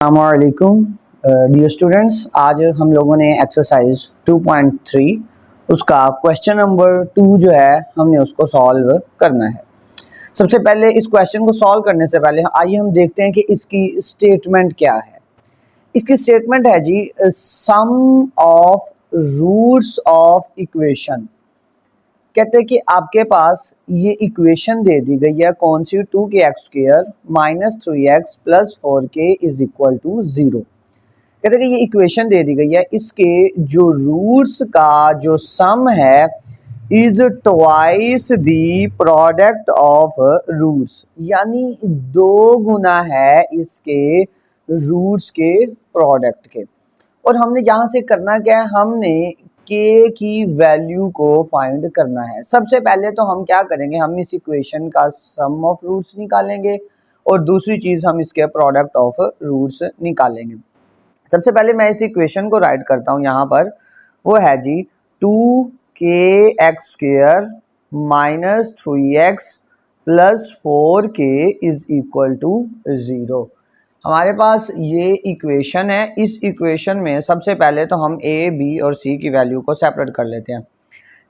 अस्सलामुअलैकुम dear students, आज हम लोगों ने एक्सरसाइज 2.3 उसका क्वेश्चन नंबर 2 जो है हमने उसको सॉल्व करना है। सबसे पहले इस क्वेश्चन को सॉल्व करने से पहले आइए हम देखते हैं कि इसकी स्टेटमेंट क्या है। इसकी स्टेटमेंट है जी सम ऑफ रूट्स ऑफ इक्वेशन। कहते हैं कि आपके पास ये इक्वेशन दे दी गई है कौन सी, 2k² minus 3x plus 4k is equal to 0। कहते हैं कि ये इक्वेशन दे दी गई है, इसके जो रूट्स का जो सम है is twice the product of roots, यानी 2 गुना है इसके रूट्स के प्रोडक्ट के। और हमने यहाँ से करना क्या है, हमने के की वैल्यू को फाइंड करना है। सबसे पहले तो हम क्या करेंगे, हम इस इक्वेशन का सम ऑफ रूट्स निकालेंगे और दूसरी चीज हम इसके प्रोडक्ट ऑफ रूट्स निकालेंगे। सबसे पहले मैं इस इक्वेशन को राइट करता हूँ यहाँ पर, वो है जी 2kx² minus 3x plus 4k is equal to 0। हमारे पास ये इक्वेशन है। इस इक्वेशन में सबसे पहले तो हम a, b और c की वैल्यू को सेपरेट कर लेते हैं।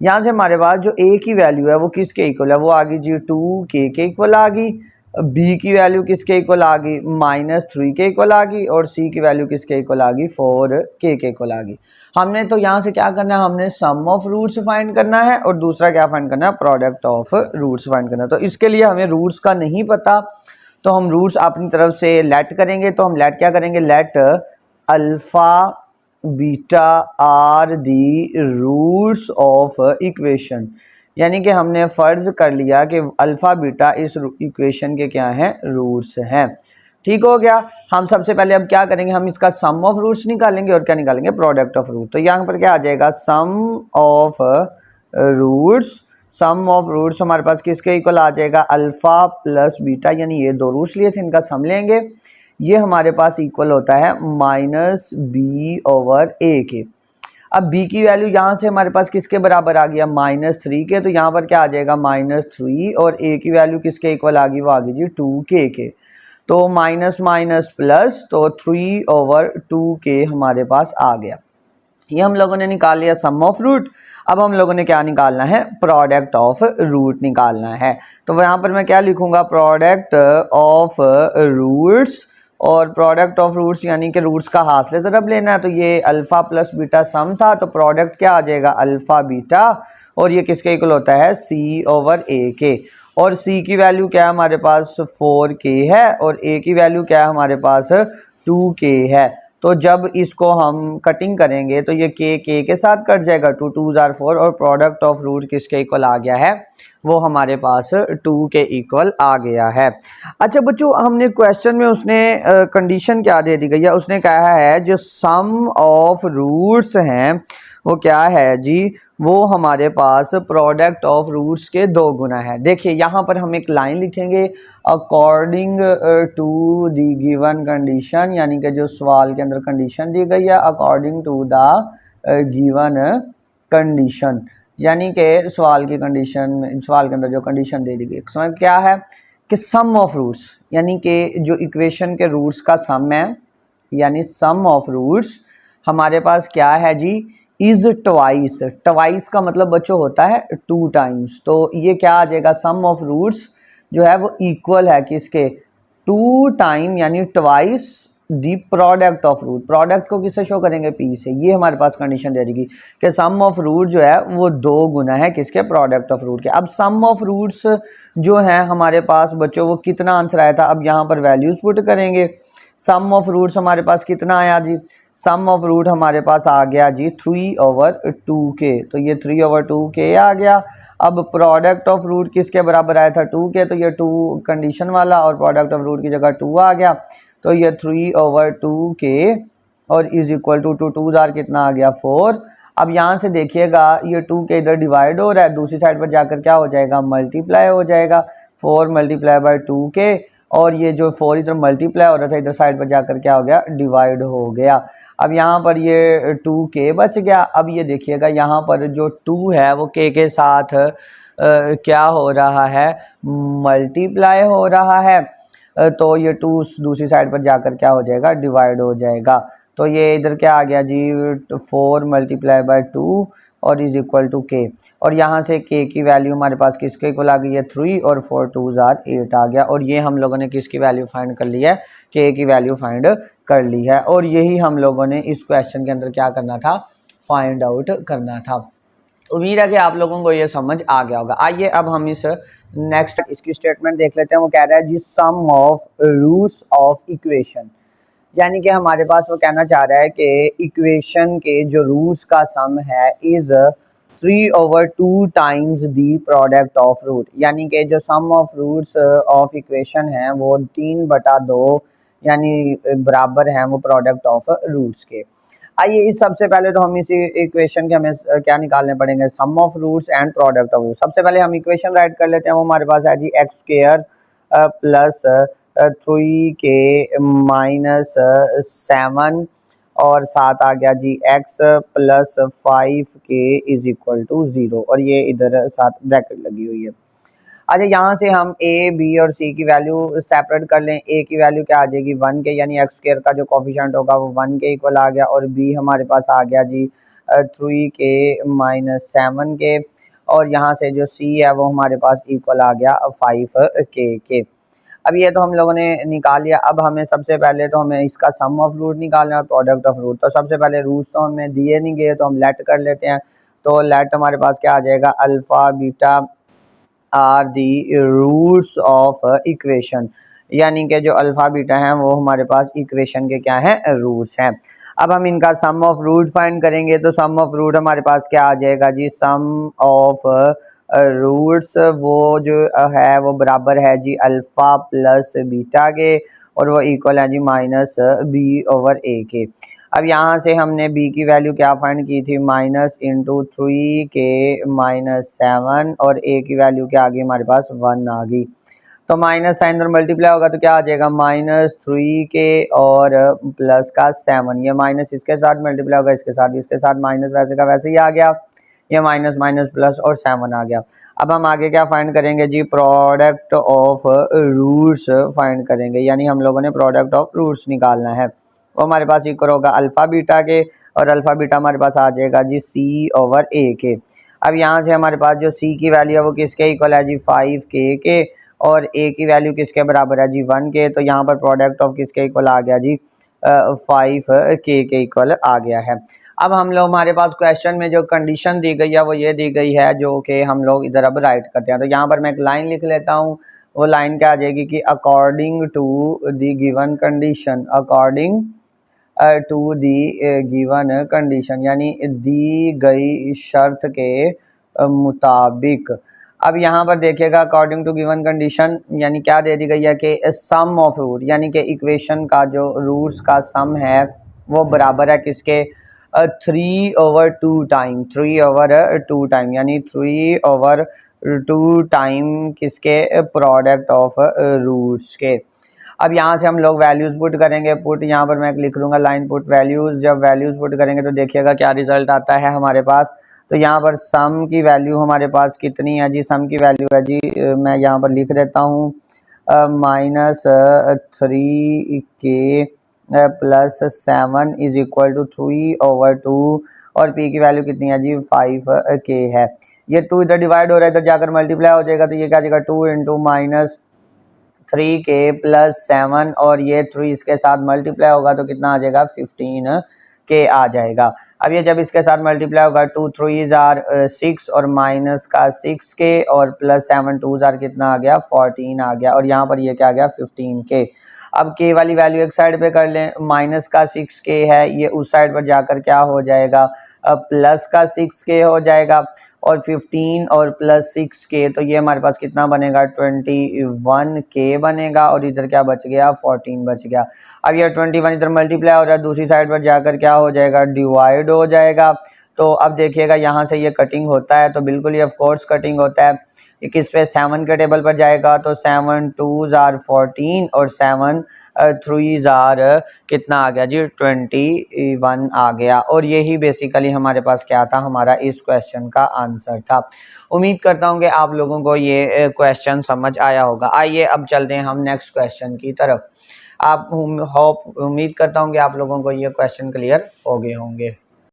यहाँ से हमारे पास जो a की वैल्यू है वो किसके इक्वल है, वो आ गई जी 2k के इक्वल आ गई। b की वैल्यू किसके इक्वल आ गई, -3 के इक्वल आ गई। और c की वैल्यू किसके इक्वल आ गई, 4k के इक्वल आ गई। हमने तो यहाँ से क्या करना है, हमने सम ऑफ रूट्स फाइंड करना है और दूसरा क्या फाइंड करना है, प्रोडक्ट ऑफ रूट्स फाइंड करना है। तो इसके लिए हमें रूट्स का नहीं पता, तो हम रूट्स अपनी तरफ से लेट करेंगे। तो हम लेट क्या करेंगे, let alpha beta are the roots of equation, यानी कि हमने फर्ज कर लिया कि अल्फा बीटा इस इक्वेशन के क्या हैं, रूट्स हैं। ठीक हो गया। हम सबसे पहले अब क्या करेंगे, हम इसका सम ऑफ रूट्स निकालेंगे और क्या निकालेंगे, प्रोडक्ट ऑफ रूट। तो यहाँ पर क्या आ जाएगा, sum of roots. Sum of roots हमारे पास किसके इक्वल आ जाएगा, अल्फा प्लस बीटा, यानी ये 2 रूट्स लिए थे, इनका सम लेंगे। ये हमारे पास इक्वल होता है -b/a के। अब b की वैल्यू यहाँ से हमारे पास किसके बराबर आ गया, -3 के। तो यहाँ पर क्या आ जाएगा, -3 और a की वैल्यू किसके इक्वल आ गई, वो आ गई जी 2k के। तो माइनस माइनस प्लस, तो 3/2k हमारे पास आ गया। ये हम लोगों ने निकाल लिया सम ऑफ रूट। अब हम लोगों ने क्या निकालना है, प्रोडक्ट ऑफ रूट निकालना है। तो यहाँ पर मैं क्या लिखूंगा, प्रोडक्ट ऑफ रूट्स। और प्रोडक्ट ऑफ रूट्स यानी कि रूट्स का हासिल ज़रब लेना है। तो ये अल्फ़ा प्लस बीटा सम था, तो प्रोडक्ट क्या आ जाएगा, अल्फ़ा बीटा। और ये किसके इक्वल होता है, c/a के। और c की वैल्यू क्या है हमारे पास, 4k है। और a की वैल्यू क्या है हमारे पास, 2k है। तो जब इसको हम कटिंग करेंगे तो ये k के साथ कट जाएगा, 2 2 ज़ार 4। और प्रोडक्ट ऑफ रूट किसके इक्वल आ गया है, वो हमारे पास 2 के इक्वल आ गया है। अच्छा बच्चों, हमने क्वेश्चन में उसने कंडीशन क्या दे दी गई है, उसने कहा है जो सम ऑफ रूट्स हैं वो क्या है जी, वो हमारे पास प्रोडक्ट ऑफ रूट्स के 2 गुना है। देखिए यहाँ पर हम एक लाइन लिखेंगे, according to the given condition, यानी कि जो सवाल के अंदर कंडीशन दी गई है, according to the given condition, यानी कि सवाल की कंडीशन, सवाल के अंदर जो कंडीशन दे दी गई। समझ क्या है कि सम ऑफ रूट्स, यानी कि जो इक्वेशन के रूट्स का सम है, यानी सम ऑफ रूट्स हमारे पास क्या है जी, इज ट्वाइस। ट्वाइस का मतलब बच्चों होता है 2 टाइम्स। तो ये क्या आ जाएगा, सम ऑफ रूट्स जो है वो इक्वल है किसके, 2 टाइम, यानी twice the product of root. Product को किससे शो करेंगे, p से। ये हमारे पास कंडीशन दे देगी कि सम ऑफ रूट जो है वो 2 गुना है किसके, प्रोडक्ट ऑफ रूट के। अब सम ऑफ रूट्स जो है हमारे पास बच्चों, वो कितना आंसर आया था, अब यहाँ पर वैल्यूज पुट करेंगे। सम ऑफ रूट्स हमारे पास कितना आया जी, सम ऑफ रूट हमारे पास आ गया जी 3/2k। तो ये 3/2k आ गया। अब प्रोडक्ट ऑफ रूट किसके बराबर आया था, 2k। तो ये 2 कंडीशन वाला और प्रोडक्ट ऑफ रूट की जगह 2 आ गया। तो ये 3/2k और इज इक्वल टू 2 ज़ार कितना आ गया, 4। अब यहाँ से देखिएगा ये 2k इधर डिवाइड हो रहा है, दूसरी साइड पर जाकर क्या हो जाएगा, मल्टीप्लाई हो जाएगा। 4 × 2k और ये जो 4 इधर मल्टीप्लाई हो रहा था, इधर साइड पर जाकर क्या हो गया, डिवाइड हो गया। अब यहाँ पर ये 2k बच गया। अब ये देखिएगा यहाँ पर जो 2 है वो k के साथ क्या हो रहा है, मल्टीप्लाई हो रहा है। तो ये 2 दूसरी साइड पर जाकर क्या हो जाएगा, डिवाइड हो जाएगा। तो ये इधर क्या आ गया जी, 4 मल्टीप्लाई बाय 2 और इज इक्वल टू के। और यहाँ से के की वैल्यू हमारे पास किसके इक्वल आ गई है, 3 और 4 2s आर 8 आ गया। और ये हम लोगों ने किसकी वैल्यू फाइंड कर ली है, के की वैल्यू फाइंड कर ली है। और यही हम लोगों ने इस क्वेश्चन के अंदर क्या करना था, फाइंड आउट करना था। उम्मीद है कि आप लोगों को ये समझ आ गया होगा। आइए अब हम इस नेक्स्ट इसकी स्टेटमेंट देख लेते हैं। वो कह रहा है जी सम ऑफ रूट्स ऑफ इक्वेशन, यानी कि हमारे पास वो कहना चाह रहा है कि इक्वेशन के जो रूट्स का सम है is 3/2 times the product of root, यानी कि जो sum of roots of equation है वो 3/2 यानी बराबर है वो प्रोडक्ट ऑफ रूट्स के। आइए इस सबसे पहले तो हम इसी इक्वेशन के हमें क्या निकालने पड़ेंगे, sum of roots and product of roots. सबसे पहले हम इक्वेशन राइट कर लेते हैं। वो हमारे पास है जी x square plus 3k minus 7 और साथ आ गया जी x plus 5k is equal to 0 और ये इधर साथ ब्रैकेट लगी हुई है। अच्छा यहाँ से हम a b और c की वैल्यू सेपरेट कर लें। a की वैल्यू क्या आ जाएगी 1 के, यानी एक्स स्क्वायर का जो कोफिशिएंट होगा वो 1 के इक्वल आ गया। और b हमारे पास आ गया जी 3k माइनस 7 के। और यहाँ से जो c है वो हमारे पास इक्वल आ गया 5k के। अब ये तो हम लोगों ने निकाल लिया। अब हमें सबसे पहले तो हमें इसका सम ऑफ रूट निकालना है और प्रोडक्ट ऑफ रूट। तो सबसे पहले रूट्स तो हमें दिए नहीं गए तो हम लेट कर लेते हैं। तो लेट हमारे पास क्या आ जाएगा, alpha beta are the roots of equation, यानी कि जो अल्फा बीटा है वो हमारे पास इक्वेशन के क्या है, रूट्स हैं। अब हम इनका सम ऑफ रूट फाइंड करेंगे। तो सम ऑफ रूट हमारे पास क्या आ जाएगा जी, सम ऑफ रूट्स वो जो है वो बराबर है जी अल्फा प्लस बीटा के और वो इक्वल है जी माइनस बी ओवर ए के। अब यहाँ से हमने b की वैल्यू क्या फाइंड की थी, माइनस इंटू 3k माइनस 7 और a की वैल्यू क्या आ गई हमारे पास 1 आ गई। तो माइनस साइन और मल्टीप्लाई होगा तो क्या आ जाएगा -3k और प्लस का 7। ये माइनस इसके साथ मल्टीप्लाई होगा इसके साथ, इसके साथ माइनस वैसे का वैसे ही आ गया। ये माइनस माइनस प्लस और 7 आ गया। अब हम आगे क्या फाइंड करेंगे जी, प्रोडक्ट ऑफ रूट्स फाइंड करेंगे, यानी हम लोगों ने प्रोडक्ट ऑफ रूट्स निकालना है। वो हमारे पास इक्वल होगा अल्फा बीटा के और अल्फा बीटा हमारे पास आ जाएगा जी c ओवर a के। अब यहाँ से हमारे पास जो c की वैल्यू है वो किसके इक्वल है जी 5k के और a की वैल्यू किसके बराबर है जी 1 के। तो यहाँ पर प्रोडक्ट ऑफ किसके इक्वल आ गया जी 5k के इक्वल आ गया है। अब हम लोग हमारे पास क्वेश्चन में जो कंडीशन दी गई है वो ये दी गई है जो कि हम लोग इधर अब राइट करते हैं। तो यहाँ पर मैं एक लाइन लिख लेता हूँ। वो लाइन क्या आ जाएगी कि according to the given condition, according to the given condition, यानी दी गई शर्त के मुताबिक। अब यहाँ पर देखिएगा अकॉर्डिंग टू गिवन कंडीशन यानी क्या दे दी गई है कि सम ऑफ रूट, यानी कि इक्वेशन का जो रूट्स का सम है वो बराबर है किसके, 3/2 टाइम, 3/2 टाइम, यानी 3/2 टाइम किसके, प्रोडक्ट ऑफ रूट्स के। अब यहाँ से हम लोग वैल्यूज पुट करेंगे। पुट यहाँ पर मैं लिख लूँगा लाइन पुट वैल्यूज। जब वैल्यूज पुट करेंगे तो देखिएगा क्या रिजल्ट आता है हमारे पास। तो यहाँ पर सम की वैल्यू हमारे पास कितनी है जी, सम की वैल्यू है जी, मैं यहाँ पर लिख देता हूँ -3k plus 7 is equal to 3/2 और p की वैल्यू कितनी है जी 5k है। ये 2 इधर डिवाइड हो रहा है, इधर जाकर मल्टीप्लाई हो जाएगा। तो ये क्या जाएगा 2 इंटू -3k प्लस 7 और ये 3 इसके साथ मल्टीप्लाई होगा तो कितना आ जाएगा 15k आ जाएगा। अब ये जब इसके साथ मल्टीप्लाई होगा 2 3s आर 6 और माइनस का 6k और प्लस 7 2s आर कितना आ गया 14 आ गया और यहाँ पर ये क्या आ गया 15k। अब k वाली वैल्यू एक साइड पे कर लें, माइनस का 6k है ये उस साइड पर जाकर क्या हो जाएगा प्लस का 6k हो जाएगा और 15 और प्लस 6k तो ये हमारे पास कितना बनेगा 21k बनेगा और इधर क्या बच गया 14 बच गया। अब ये 21 इधर मल्टीप्लाई हो रहा है, दूसरी साइड पर जाकर क्या हो जाएगा डिवाइड हो जाएगा। तो अब देखिएगा यहाँ से ये कटिंग होता है, तो बिल्कुल ये ऑफ कोर्स कटिंग होता है। ये किस पे 7 के टेबल पर जाएगा, तो 7 2s are 14 और 7 3s are कितना आ गया जी 21 आ गया। और यही बेसिकली हमारे पास क्या था, हमारा इस क्वेश्चन का आंसर था। उम्मीद करता हूँ कि आप लोगों को ये क्वेश्चन समझ आया होगा। आइए अब चलते हैं हम नेक्स्ट क्वेश्चन की तरफ। आप उम्मीद करता हूँ कि आप लोगों को ये क्वेश्चन क्लियर हो गए होंगे।